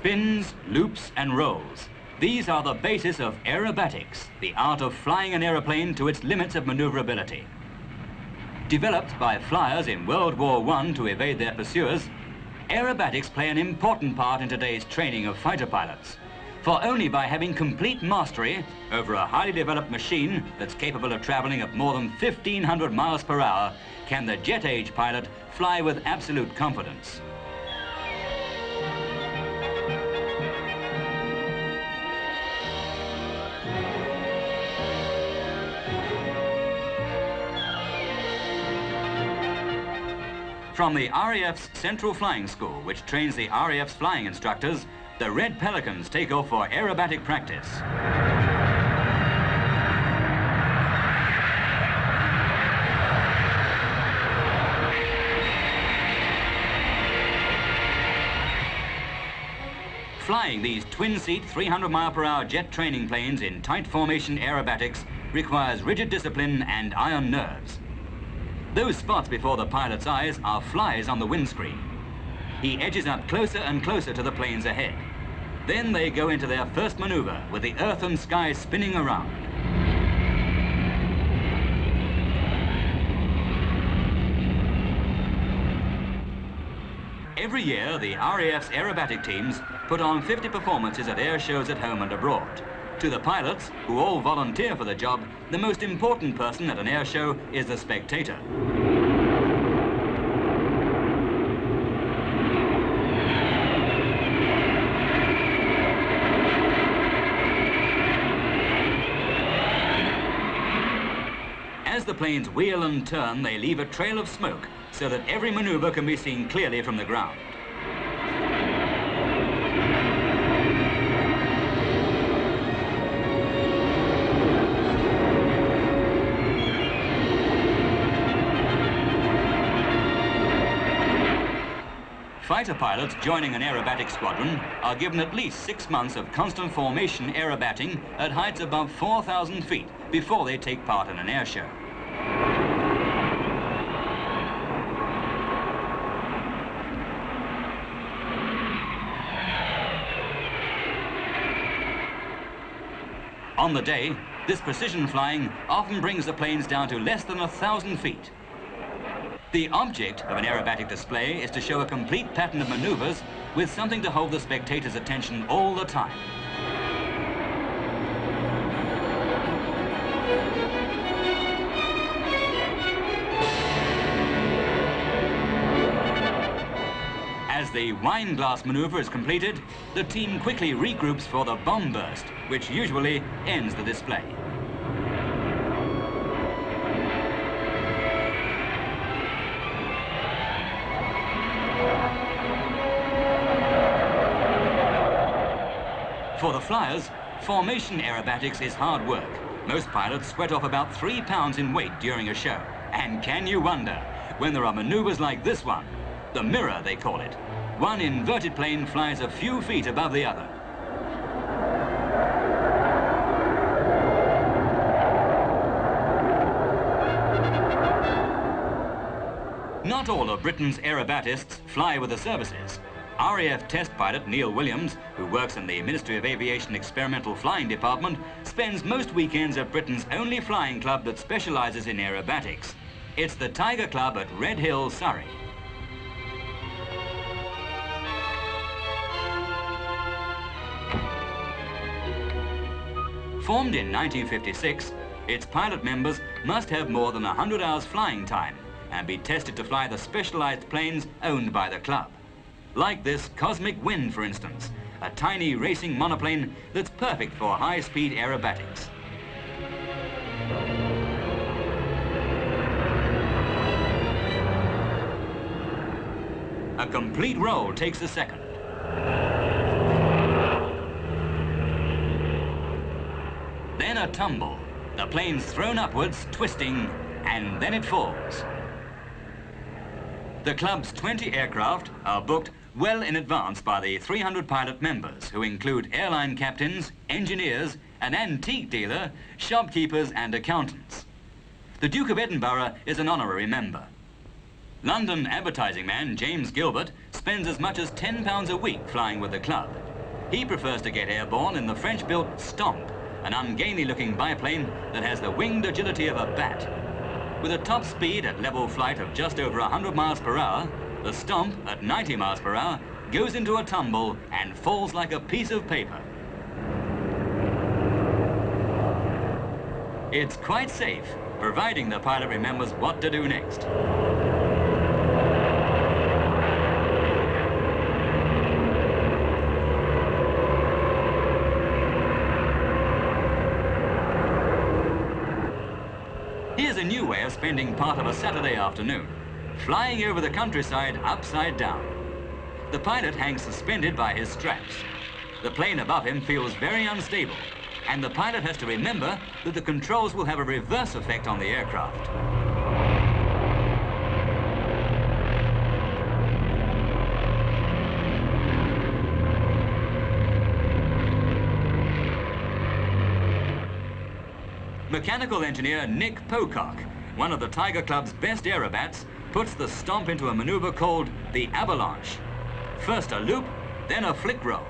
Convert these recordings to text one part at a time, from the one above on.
Spins, loops and rolls. These are the basis of aerobatics, the art of flying an aeroplane to its limits of maneuverability. Developed by flyers in World War I to evade their pursuers, aerobatics play an important part in today's training of fighter pilots. For only by having complete mastery over a highly developed machine that's capable of traveling at more than 1,500 miles per hour can the jet-age pilot fly with absolute confidence. From the RAF's Central Flying School, which trains the RAF's flying instructors, the Red Pelicans take off for aerobatic practice. Flying these twin-seat 300-mile-per-hour jet training planes in tight formation aerobatics requires rigid discipline and iron nerves. Those spots before the pilot's eyes are flies on the windscreen. He edges up closer and closer to the planes ahead. Then they go into their first maneuver with the earth and sky spinning around. Every year, the RAF's aerobatic teams put on 50 performances at air shows at home and abroad. To the pilots, who all volunteer for the job, the most important person at an air show is the spectator. As the planes wheel and turn, they leave a trail of smoke so that every maneuver can be seen clearly from the ground. Fighter pilots joining an aerobatic squadron are given at least 6 months of constant formation aerobating at heights above 4,000 feet before they take part in an air show. On the day, this precision flying often brings the planes down to less than 1,000 feet. The object of an aerobatic display is to show a complete pattern of maneuvers with something to hold the spectator's attention all the time. As the wine glass maneuver is completed, the team quickly regroups for the bomb burst, which usually ends the display. For the flyers, formation aerobatics is hard work. Most pilots sweat off about 3 pounds in weight during a show. And can you wonder, when there are maneuvers like this one, the mirror they call it. One inverted plane flies a few feet above the other. Not all of Britain's aerobatists fly with the services. RAF test pilot Neil Williams, who works in the Ministry of Aviation Experimental Flying Department, spends most weekends at Britain's only flying club that specialises in aerobatics. It's the Tiger Club at Red Hill, Surrey. Formed in 1956, its pilot members must have more than 100 hours flying time and be tested to fly the specialised planes owned by the club. Like this Cosmic Wind, for instance, a tiny racing monoplane that's perfect for high-speed aerobatics. A complete roll takes a second. Then a tumble. The plane's thrown upwards, twisting, and then it falls. The club's 20 aircraft are booked well in advance by the 300 pilot members, who include airline captains, engineers, an antique dealer, shopkeepers and accountants. The Duke of Edinburgh is an honorary member. London advertising man James Gilbert spends as much as £10 a week flying with the club. He prefers to get airborne in the French-built Stomp, an ungainly-looking biplane that has the winged agility of a bat. With a top speed at level flight of just over 100 miles per hour, the Stomp, at 90 miles per hour, goes into a tumble and falls like a piece of paper. It's quite safe, providing the pilot remembers what to do next. Here's a new way of spending part of a Saturday afternoon, flying over the countryside upside down. The pilot hangs suspended by his straps. The plane above him feels very unstable, and the pilot has to remember that the controls will have a reverse effect on the aircraft. Mechanical engineer Nick Pocock, one of the Tiger Club's best aerobats, puts the Stomp into a maneuver called the avalanche. First a loop, then a flick roll.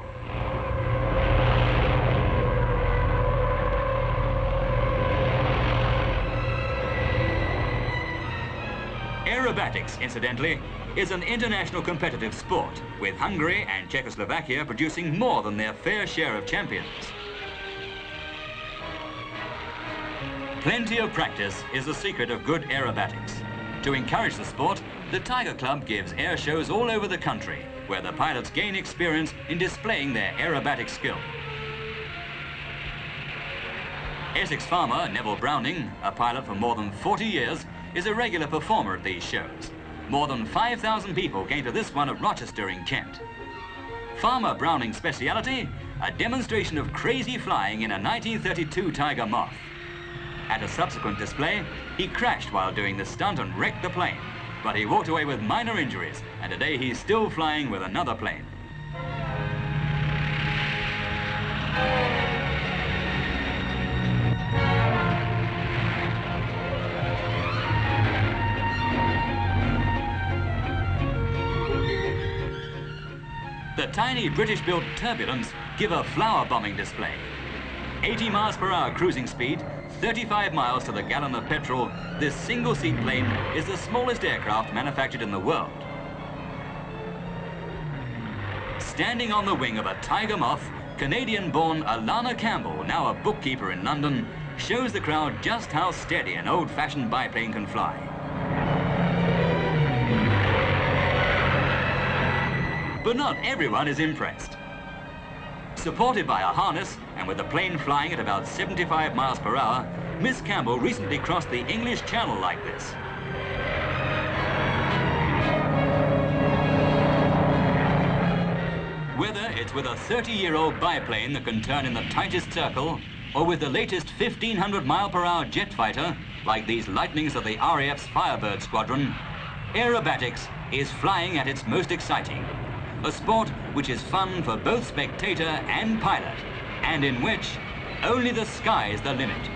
Aerobatics, incidentally, is an international competitive sport, with Hungary and Czechoslovakia producing more than their fair share of champions. Plenty of practice is the secret of good aerobatics. To encourage the sport, the Tiger Club gives air shows all over the country, where the pilots gain experience in displaying their aerobatic skill. Essex farmer Neville Browning, a pilot for more than 40 years, is a regular performer at these shows. More than 5,000 people came to this one at Rochester in Kent. Farmer Browning's speciality, a demonstration of crazy flying in a 1932 Tiger Moth. At a subsequent display, he crashed while doing the stunt and wrecked the plane, but he walked away with minor injuries, and today he's still flying with another plane. The tiny British-built Turbulents give a flower bombing display. 80 miles per hour cruising speed, 35 miles to the gallon of petrol, this single-seat plane is the smallest aircraft manufactured in the world. Standing on the wing of a Tiger Moth, Canadian-born Alana Campbell, now a bookkeeper in London, shows the crowd just how steady an old-fashioned biplane can fly. But not everyone is impressed. Supported by a harness and with the plane flying at about 75 miles per hour, Miss Campbell recently crossed the English Channel like this. Whether it's with a 30-year-old biplane that can turn in the tightest circle, or with the latest 1,500 mile per hour jet fighter, like these lightnings of the RAF's Firebird Squadron, aerobatics is flying at its most exciting. A sport which is fun for both spectator and pilot, and in which only the sky's the limit.